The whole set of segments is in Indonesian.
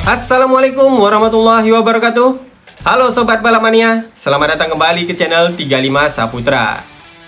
Assalamualaikum warahmatullahi wabarakatuh. Halo Sobat Balap Mania, selamat datang kembali ke channel 35 Saputra.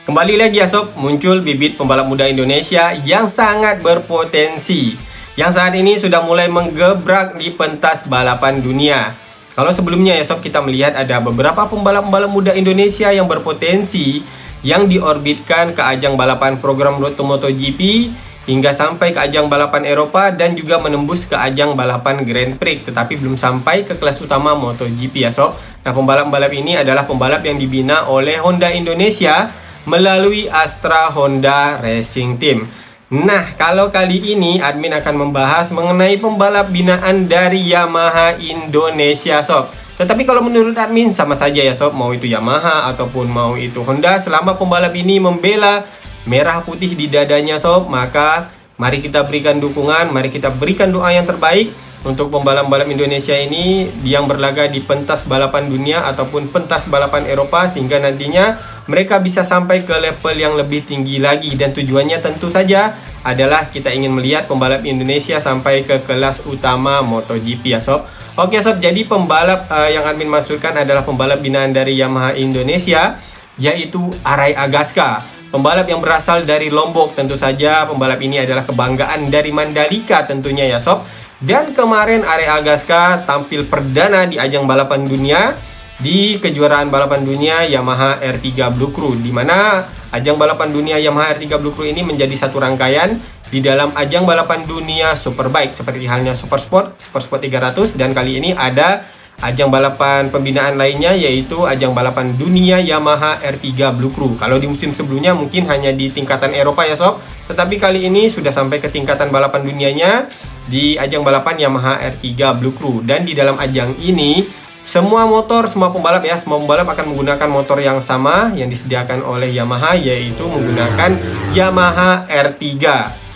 Kembali lagi ya Sob, muncul bibit pembalap muda Indonesia yang sangat berpotensi, yang saat ini sudah mulai menggebrak di pentas balapan dunia. Kalau sebelumnya ya Sob, kita melihat ada beberapa pembalap-pembalap muda Indonesia yang berpotensi yang diorbitkan ke ajang balapan program Road to MotoGP hingga sampai ke ajang balapan Eropa dan juga menembus ke ajang balapan Grand Prix, tetapi belum sampai ke kelas utama MotoGP ya Sob. Nah, pembalap-pembalap ini adalah pembalap yang dibina oleh Honda Indonesia melalui Astra Honda Racing Team. Nah, kalau kali ini admin akan membahas mengenai pembalap binaan dari Yamaha Indonesia Sob. Tetapi kalau menurut admin sama saja ya Sob, mau itu Yamaha ataupun mau itu Honda, selama pembalap ini membela merah putih di dadanya Sob, maka mari kita berikan dukungan, mari kita berikan doa yang terbaik untuk pembalap-pembalap Indonesia ini yang berlaga di pentas balapan dunia ataupun pentas balapan Eropa, sehingga nantinya mereka bisa sampai ke level yang lebih tinggi lagi. Dan tujuannya tentu saja adalah kita ingin melihat pembalap Indonesia sampai ke kelas utama MotoGP ya Sob. Oke Sob, jadi pembalap yang admin maksudkan adalah pembalap binaan dari Yamaha Indonesia, yaitu Arai Agaska. Pembalap yang berasal dari Lombok, tentu saja pembalap ini adalah kebanggaan dari Mandalika tentunya ya Sob. Dan kemarin Arai Agaska tampil perdana di ajang balapan dunia di kejuaraan balapan dunia Yamaha R3 Blue Crew, di mana ajang balapan dunia Yamaha R3 Blue Crew ini menjadi satu rangkaian di dalam ajang balapan dunia Superbike seperti halnya Supersport 300, dan kali ini ada ajang balapan pembinaan lainnya, yaitu ajang balapan dunia Yamaha R3 Blue Crew. Kalau di musim sebelumnya mungkin hanya di tingkatan Eropa ya Sob, tetapi kali ini sudah sampai ke tingkatan balapan dunianya di ajang balapan Yamaha R3 Blue Crew. Dan di dalam ajang ini semua pembalap akan menggunakan motor yang sama yang disediakan oleh Yamaha, yaitu menggunakan Yamaha R3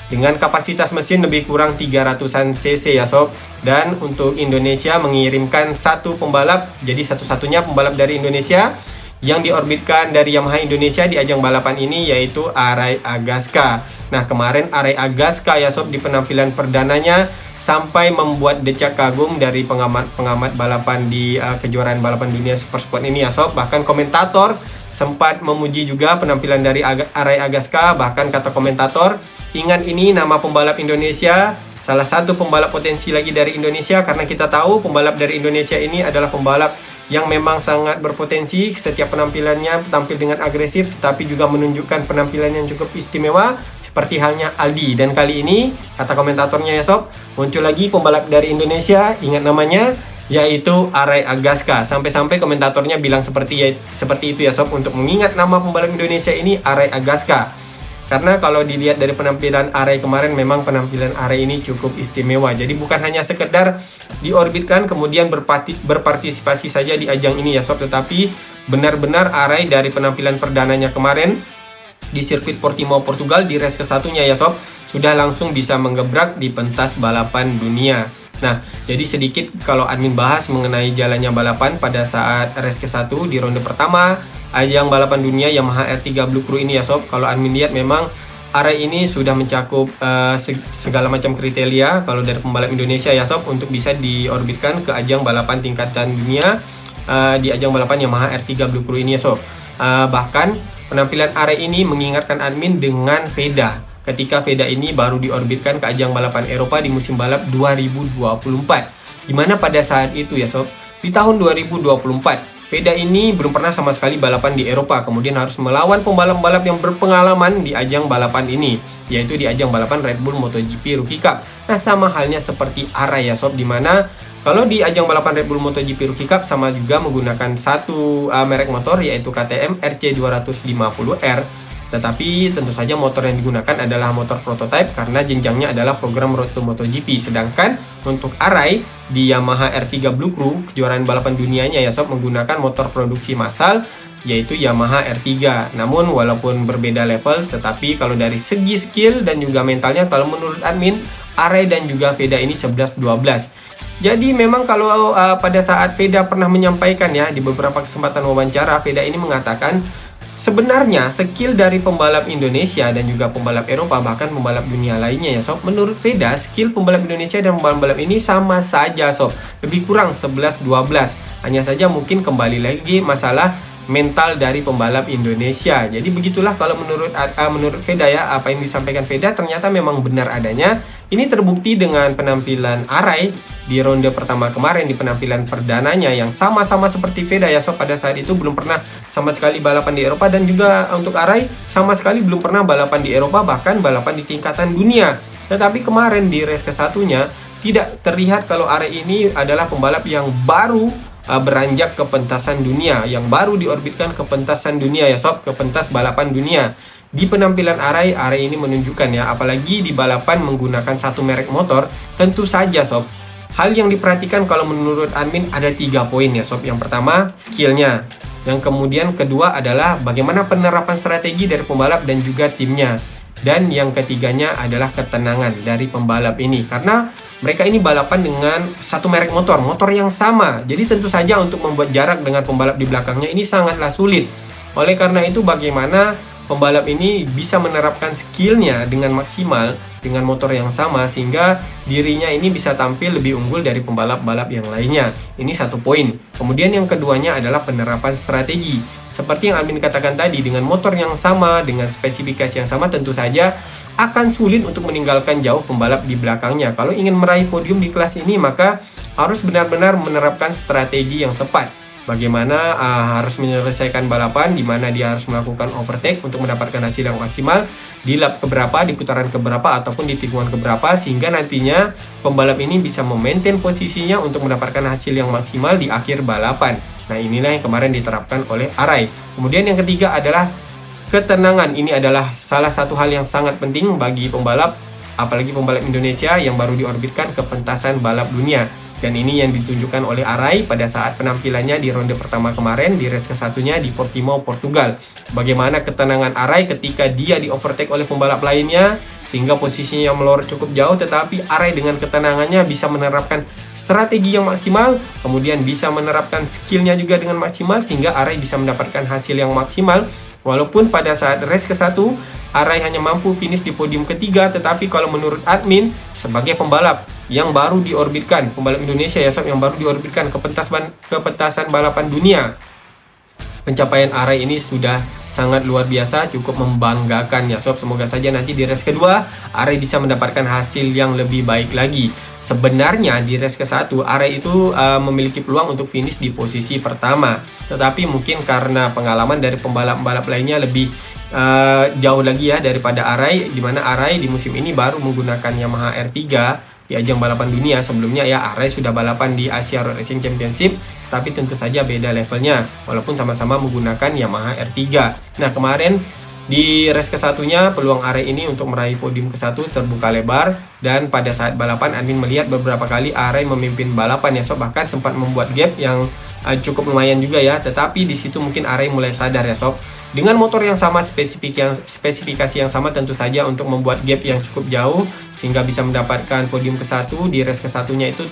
dengan kapasitas mesin lebih kurang 300-an cc ya Sob. Dan untuk Indonesia mengirimkan satu pembalap, jadi satu-satunya pembalap dari Indonesia yang diorbitkan dari Yamaha Indonesia di ajang balapan ini, yaitu Arai Agaska. Nah, kemarin Arai Agaska ya Sob di penampilan perdananya sampai membuat decak kagum dari pengamat balapan di kejuaraan balapan dunia Supersport ini ya Sob. Bahkan komentator sempat memuji juga penampilan dari Arai Agaska. Bahkan kata komentator, ingat ini nama pembalap Indonesia, salah satu pembalap potensi lagi dari Indonesia, karena kita tahu pembalap dari Indonesia ini adalah pembalap yang memang sangat berpotensi. Setiap penampilannya tampil dengan agresif, tetapi juga menunjukkan penampilan yang cukup istimewa seperti halnya Aldi. Dan kali ini, kata komentatornya ya Sob, muncul lagi pembalap dari Indonesia, ingat namanya, yaitu Arai Agaska. Sampai-sampai komentatornya bilang seperti itu ya Sob, untuk mengingat nama pembalap Indonesia ini, Arai Agaska. Karena kalau dilihat dari penampilan Arai kemarin, memang penampilan Arai ini cukup istimewa. Jadi bukan hanya sekedar diorbitkan kemudian berpartisipasi saja di ajang ini ya Sob, tetapi benar-benar Arai dari penampilan perdananya kemarin di sirkuit Portimao Portugal di race ke-1-nya ya Sob, sudah langsung bisa menggebrak di pentas balapan dunia. Nah, jadi sedikit kalau admin bahas mengenai jalannya balapan pada saat race ke-1 di ronde pertama ajang balapan dunia Yamaha R3 Blue Crew ini ya Sob. Kalau admin lihat memang Arai ini sudah mencakup segala macam kriteria kalau dari pembalap Indonesia ya Sob, untuk bisa diorbitkan ke ajang balapan tingkatan dunia di ajang balapan Yamaha R3 Blue Crew ini ya Sob. Bahkan penampilan Arai ini mengingatkan admin dengan Veda, ketika Veda ini baru diorbitkan ke ajang balapan Eropa di musim balap 2024. Dimana pada saat itu ya Sob, di tahun 2024 Veda ini belum pernah sama sekali balapan di Eropa, kemudian harus melawan pembalap-pembalap yang berpengalaman di ajang balapan ini, yaitu di ajang balapan Red Bull MotoGP Rookie Cup. Nah, sama halnya seperti Arai ya Sob, dimana kalau di ajang balapan Red Bull MotoGP Rookie Cup sama juga menggunakan satu merek motor, yaitu KTM RC250R. Tetapi tentu saja motor yang digunakan adalah motor prototype karena jenjangnya adalah program Road to MotoGP. Sedangkan untuk Arai di Yamaha R3 Blue Crew, kejuaraan balapan dunianya ya Sob, menggunakan motor produksi massal, yaitu Yamaha R3. Namun walaupun berbeda level, tetapi kalau dari segi skill dan juga mentalnya, kalau menurut admin, Arai dan juga Veda ini 11-12. Jadi memang kalau pada saat Veda pernah menyampaikan ya di beberapa kesempatan wawancara, Veda ini mengatakan Sebenarnya skill dari pembalap Indonesia dan juga pembalap Eropa bahkan pembalap dunia lainnya ya sob, menurut VEDA skill pembalap Indonesia dan pembalap ini sama saja sob, lebih kurang 11-12. Hanya saja mungkin kembali lagi masalah mental dari pembalap Indonesia. Jadi begitulah kalau menurut VEDA ya, apa yang disampaikan VEDA ternyata memang benar adanya. Ini terbukti dengan penampilan Arai di ronde pertama kemarin, di penampilan perdananya yang sama-sama seperti VEDA ya sob, pada saat itu belum pernah sama sekali balapan di Eropa, dan juga untuk Arai sama sekali belum pernah balapan di Eropa, bahkan balapan di tingkatan dunia. Tetapi kemarin di race ke-1-nya tidak terlihat kalau Arai ini adalah pembalap yang baru beranjak ke pentasan dunia, yang baru diorbitkan ke pentasan dunia ya sob, ke pentas balapan dunia. Di penampilan Arai ini menunjukkan ya, apalagi di balapan menggunakan satu merek motor, tentu saja sob, hal yang diperhatikan kalau menurut admin ada 3 poin ya sob. Yang pertama skillnya, yang kemudian kedua adalah bagaimana penerapan strategi dari pembalap dan juga timnya, dan yang ketiganya adalah ketenangan dari pembalap ini, karena mereka ini balapan dengan satu merek motor yang sama. Jadi tentu saja untuk membuat jarak dengan pembalap di belakangnya ini sangatlah sulit. Oleh karena itu bagaimana pembalap ini bisa menerapkan skillnya dengan maksimal dengan motor yang sama, sehingga dirinya ini bisa tampil lebih unggul dari pembalap-balap yang lainnya. Ini satu poin. Kemudian yang keduanya adalah penerapan strategi. Seperti yang admin katakan tadi, dengan motor yang sama, dengan spesifikasi yang sama, tentu saja akan sulit untuk meninggalkan jauh pembalap di belakangnya. Kalau ingin meraih podium di kelas ini, maka harus benar-benar menerapkan strategi yang tepat. Bagaimana harus menyelesaikan balapan, di mana dia harus melakukan overtake untuk mendapatkan hasil yang maksimal di lap keberapa, di putaran keberapa, ataupun di tikungan keberapa, sehingga nantinya pembalap ini bisa memaintain posisinya untuk mendapatkan hasil yang maksimal di akhir balapan. Nah, inilah yang kemarin diterapkan oleh Arai. Kemudian yang ketiga adalah ketenangan. Ini adalah salah satu hal yang sangat penting bagi pembalap, apalagi pembalap Indonesia yang baru diorbitkan ke pentasan balap dunia. Dan ini yang ditunjukkan oleh Arai pada saat penampilannya di ronde pertama kemarin di race ke-1-nya di Portimao, Portugal. Bagaimana ketenangan Arai ketika dia di overtake oleh pembalap lainnya sehingga posisinya melorot cukup jauh, tetapi Arai dengan ketenangannya bisa menerapkan strategi yang maksimal, kemudian bisa menerapkan skillnya juga dengan maksimal, sehingga Arai bisa mendapatkan hasil yang maksimal. Walaupun pada saat race ke-1 Arai hanya mampu finish di podium ketiga, tetapi kalau menurut admin sebagai pembalap yang baru diorbitkan, pembalap Indonesia ya sob, yang baru diorbitkan ke pentasan balapan dunia, pencapaian Arai ini sudah sangat luar biasa, cukup membanggakan ya sob. Semoga saja nanti di race kedua Arai bisa mendapatkan hasil yang lebih baik lagi. Sebenarnya di race ke-1 Arai itu memiliki peluang untuk finish di posisi pertama, tetapi mungkin karena pengalaman dari pembalap-pembalap lainnya lebih jauh lagi ya daripada Arai, dimana Arai di musim ini baru menggunakan Yamaha R3 di ajang balapan dunia. Sebelumnya ya Arai sudah balapan di Asia Road Racing Championship, tapi tentu saja beda levelnya walaupun sama-sama menggunakan Yamaha R3. Nah, kemarin di race ke-1-nya peluang Arai ini untuk meraih podium ke-1 terbuka lebar, dan pada saat balapan admin melihat beberapa kali Arai memimpin balapan ya sob, bahkan sempat membuat gap yang cukup lumayan juga ya. Tetapi di situ mungkin Arai mulai sadar ya sob, dengan motor yang sama, spesifikasi yang sama, tentu saja untuk membuat gap yang cukup jauh sehingga bisa mendapatkan podium ke-1 di race ke-1-nya itu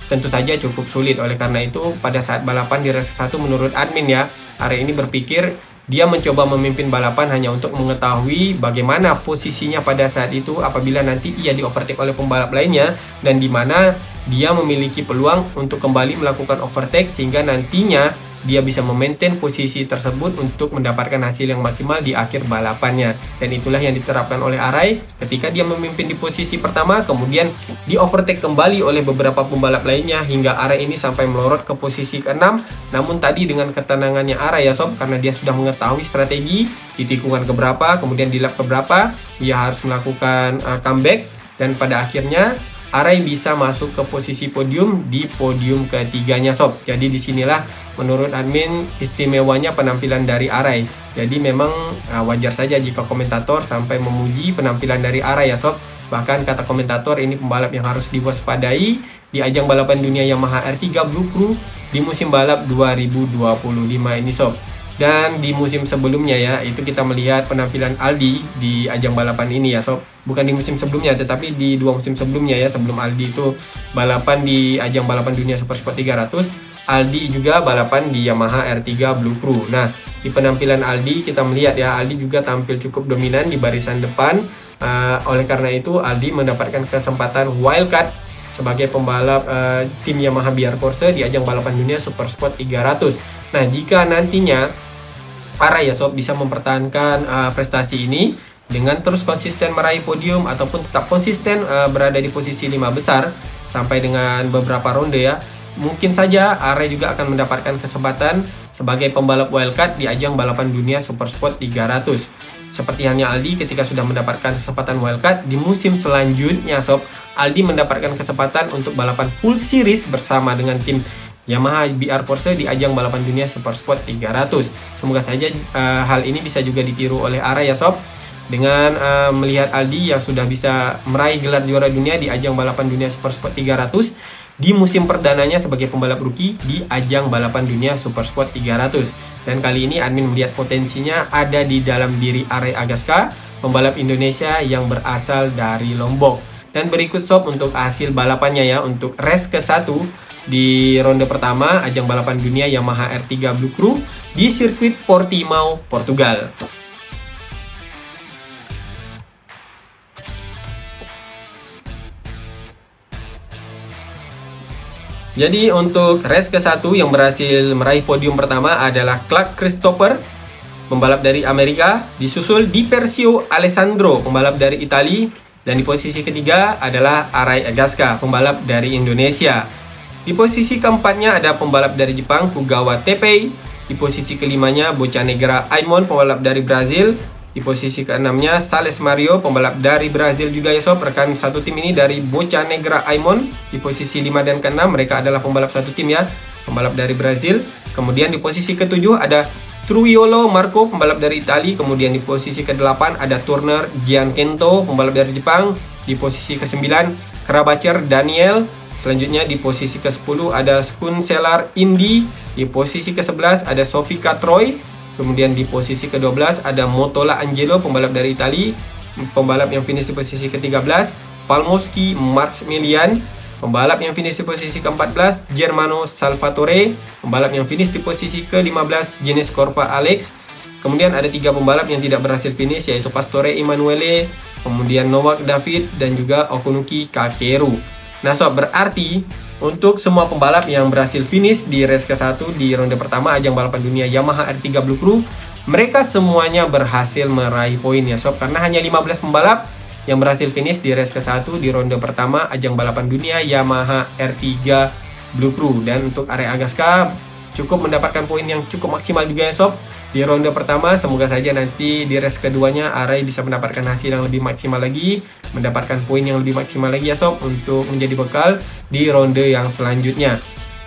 tentu saja cukup sulit. Oleh karena itu pada saat balapan di race ke-1 menurut admin ya, Arai ini berpikir dia mencoba memimpin balapan hanya untuk mengetahui bagaimana posisinya pada saat itu apabila nanti ia di overtake oleh pembalap lainnya, dan di mana dia memiliki peluang untuk kembali melakukan overtake sehingga nantinya dia bisa memaintain posisi tersebut untuk mendapatkan hasil yang maksimal di akhir balapannya. Dan itulah yang diterapkan oleh Arai ketika dia memimpin di posisi pertama, kemudian di overtake kembali oleh beberapa pembalap lainnya hingga Arai ini sampai melorot ke posisi ke-6. Namun tadi dengan ketenangannya Arai ya sob, karena dia sudah mengetahui strategi di tikungan keberapa, kemudian di lap keberapa dia harus melakukan comeback, dan pada akhirnya Arai bisa masuk ke posisi podium di podium ketiganya sob. Jadi disinilah menurut admin istimewanya penampilan dari Arai. Jadi memang wajar saja jika komentator sampai memuji penampilan dari Arai ya sob. Bahkan kata komentator ini pembalap yang harus diwaspadai di ajang balapan dunia Yamaha R3 Blue Crew di musim balap 2025 ini sob. Dan di musim sebelumnya ya, itu kita melihat penampilan Aldi di ajang balapan ini ya sob. Bukan di musim sebelumnya, tetapi di 2 musim sebelumnya ya, sebelum Aldi itu balapan di ajang balapan dunia Super Sport 300, Aldi juga balapan di Yamaha R3 Blue Crew. Nah, di penampilan Aldi kita melihat ya, Aldi juga tampil cukup dominan di barisan depan. Oleh karena itu Aldi mendapatkan kesempatan wildcard sebagai pembalap tim Yamaha BR Corse di ajang balapan dunia Super Sport 300. Nah, jika nantinya Arai ya sob bisa mempertahankan prestasi ini dengan terus konsisten meraih podium ataupun tetap konsisten berada di posisi 5 besar sampai dengan beberapa ronde ya, mungkin saja Arai juga akan mendapatkan kesempatan sebagai pembalap wildcard di ajang balapan dunia Super Sport 300. Seperti halnya Aldi ketika sudah mendapatkan kesempatan wildcard di musim selanjutnya sob, Aldi mendapatkan kesempatan untuk balapan full series bersama dengan tim Yamaha BR Corse di ajang balapan dunia Super Sport 300. Semoga saja hal ini bisa juga ditiru oleh Arai ya sob, dengan melihat Aldi yang sudah bisa meraih gelar juara dunia di ajang balapan dunia Super Sport 300 di musim perdananya sebagai pembalap rookie di ajang balapan dunia Super Sport 300. Dan kali ini admin melihat potensinya ada di dalam diri Arai Agaska, pembalap Indonesia yang berasal dari Lombok. Dan berikut sob untuk hasil balapannya ya, untuk race ke-1 di ronde pertama ajang balapan dunia Yamaha R3 Blue Crew di sirkuit Portimao, Portugal. Jadi untuk race ke-1 yang berhasil meraih podium pertama adalah Clark Christopher, pembalap dari Amerika, disusul Di Persio Alessandro, pembalap dari Italia, dan di posisi ketiga adalah Arai Agaska, pembalap dari Indonesia. Di posisi keempatnya ada pembalap dari Jepang, Kugawa Teppei. Di posisi kelimanya Bocanegra Aimon, pembalap dari Brazil. Di posisi keenamnya Sales Mario, pembalap dari Brazil juga ya sob, rekan satu tim ini dari Bocanegra Aimon. Di posisi 5 dan ke-6 mereka adalah pembalap satu tim ya, pembalap dari Brazil. Kemudian di posisi ke-7 ada Truiolo Marco, pembalap dari Italia. Kemudian di posisi ke-8 ada Turner Giankento, pembalap dari Jepang. Di posisi ke-9 Krabacher Daniel. Selanjutnya di posisi ke-10 ada Skunselar Indi. Di posisi ke-11 ada Sofika Troy. Kemudian di posisi ke-12 ada Motola Angelo, pembalap dari Italia. Pembalap yang finish di posisi ke-13 Palmowski Maximilian. Pembalap yang finish di posisi ke-14 Germano Salvatore. Pembalap yang finish di posisi ke-15 Jenis Corpa Alex. Kemudian ada 3 pembalap yang tidak berhasil finish, yaitu Pastore Emanuele, kemudian Nowak David, dan juga Okunuki Kakeru. Nah sob, berarti untuk semua pembalap yang berhasil finish di race ke-1 di ronde pertama ajang balapan dunia Yamaha R3 Blue Crew, mereka semuanya berhasil meraih poin ya sob, karena hanya 15 pembalap yang berhasil finish di race ke-1 di ronde pertama ajang balapan dunia Yamaha R3 Blue Crew. Dan untuk Arai Agaska cukup mendapatkan poin yang cukup maksimal juga ya sob di ronde pertama. Semoga saja nanti di race keduanya Arai bisa mendapatkan hasil yang lebih maksimal lagi, mendapatkan poin yang lebih maksimal lagi ya sob, untuk menjadi bekal di ronde yang selanjutnya.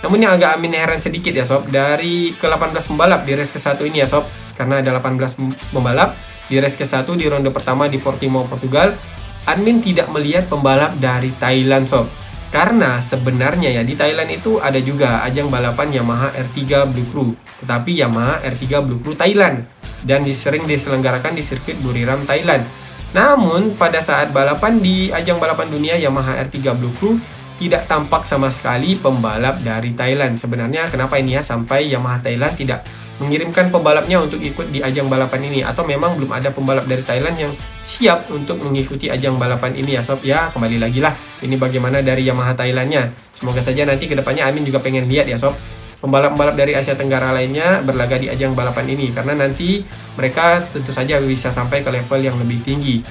Namun yang agak amin heran sedikit ya sob, dari ke-18 pembalap di race ke-1 ini ya sob, karena ada 18 pembalap di race ke-1 di ronde pertama di Portimao, Portugal, admin tidak melihat pembalap dari Thailand sob. Karena sebenarnya ya di Thailand itu ada juga ajang balapan Yamaha R3 Blue Crew, tetapi Yamaha R3 Blue Crew Thailand, dan sering diselenggarakan di sirkuit Buriram, Thailand. Namun pada saat balapan di ajang balapan dunia Yamaha R3 Blue Crew tidak tampak sama sekali pembalap dari Thailand. Sebenarnya kenapa ini ya, sampai Yamaha Thailand tidak mengirimkan pembalapnya untuk ikut di ajang balapan ini, atau memang belum ada pembalap dari Thailand yang siap untuk mengikuti ajang balapan ini ya sob ya. Kembali lagi lah, ini bagaimana dari Yamaha Thailandnya. Semoga saja nanti kedepannya Amin juga pengen lihat ya sob, pembalap-pembalap dari Asia Tenggara lainnya berlaga di ajang balapan ini, karena nanti mereka tentu saja bisa sampai ke level yang lebih tinggi.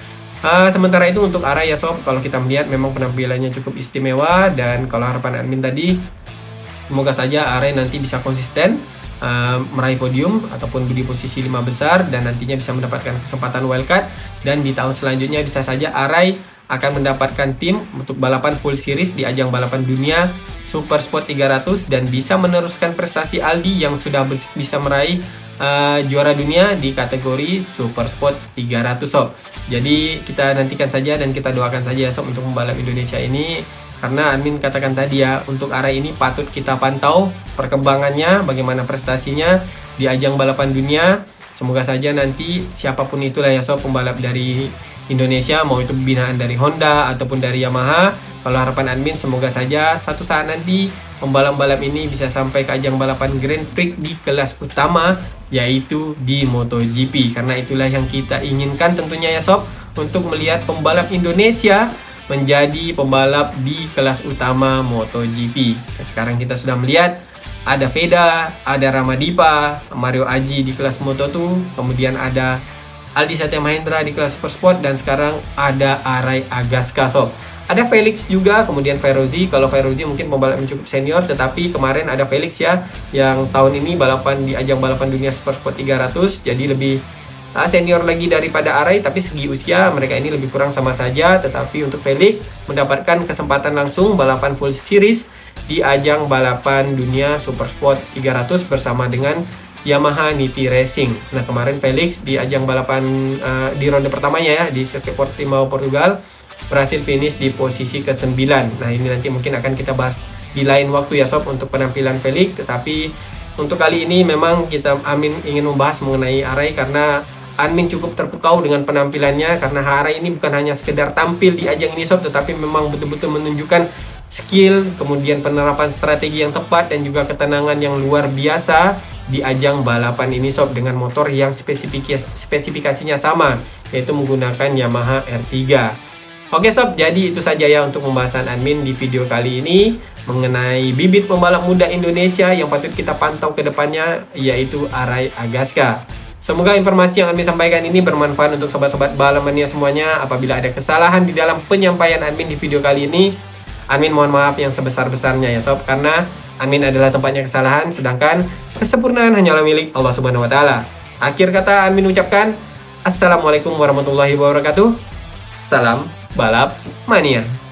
Sementara itu untuk Arai ya sob, kalau kita melihat memang penampilannya cukup istimewa, dan kalau harapan admin tadi semoga saja Arai nanti bisa konsisten meraih podium ataupun di posisi 5 besar, dan nantinya bisa mendapatkan kesempatan wildcard, dan di tahun selanjutnya bisa saja Arai akan mendapatkan tim untuk balapan full series di ajang balapan dunia Super Sport 300, dan bisa meneruskan prestasi Aldi yang sudah bisa meraih juara dunia di kategori Super Sport 300 sob. Jadi kita nantikan saja dan kita doakan saja ya sob untuk pembalap Indonesia ini, karena admin katakan tadi ya, untuk Arai ini patut kita pantau perkembangannya, bagaimana prestasinya di ajang balapan dunia. Semoga saja nanti siapapun itulah ya sob pembalap dari Indonesia, mau itu binaan dari Honda ataupun dari Yamaha, kalau harapan admin semoga saja satu saat nanti pembalap-pembalap ini bisa sampai ke ajang balapan Grand Prix di kelas utama yaitu di MotoGP, karena itulah yang kita inginkan tentunya ya sob, untuk melihat pembalap Indonesia menjadi pembalap di kelas utama MotoGP. Sekarang kita sudah melihat ada Veda, ada Ramadipa, Mario Aji di kelas Moto2, kemudian ada Aldi Satya Mahendra di kelas Supersport, dan sekarang ada Arai Agaska sob. Ada Felix juga, kemudian Ferozi. Kalau Ferozi mungkin pembalap yang cukup senior, tetapi kemarin ada Felix ya, yang tahun ini balapan di ajang balapan dunia Supersport 300, jadi lebih senior lagi daripada Arai, tapi segi usia mereka ini lebih kurang sama saja. Tetapi untuk Felix mendapatkan kesempatan langsung balapan full series di ajang balapan dunia Supersport 300 bersama dengan Yamaha Nitti Racing. Nah, kemarin Felix di ajang balapan di ronde pertamanya ya di Sirkuit Portimao Portugal berhasil finish di posisi ke-9. Nah, ini nanti mungkin akan kita bahas di lain waktu ya sob untuk penampilan Felix. Tetapi untuk kali ini memang Amin ingin membahas mengenai Arai, karena Amin cukup terpukau dengan penampilannya, karena Arai ini bukan hanya sekedar tampil di ajang ini sob, tetapi memang betul-betul menunjukkan skill, kemudian penerapan strategi yang tepat, dan juga ketenangan yang luar biasa di ajang balapan ini sob, dengan motor yang spesifikasinya sama, yaitu menggunakan Yamaha R3. Oke sob, jadi itu saja ya untuk pembahasan admin di video kali ini mengenai bibit pembalap muda Indonesia yang patut kita pantau ke depannya, yaitu Arai Agaska. Semoga informasi yang admin sampaikan ini bermanfaat untuk sobat-sobat balap mania semuanya. Apabila ada kesalahan di dalam penyampaian admin di video kali ini, admin mohon maaf yang sebesar-besarnya ya sob, karena admin adalah tempatnya kesalahan, sedangkan kesempurnaan hanyalah milik Allah Subhanahu wa Ta'ala. Akhir kata admin ucapkan Assalamualaikum warahmatullahi wabarakatuh. Salam balap mania.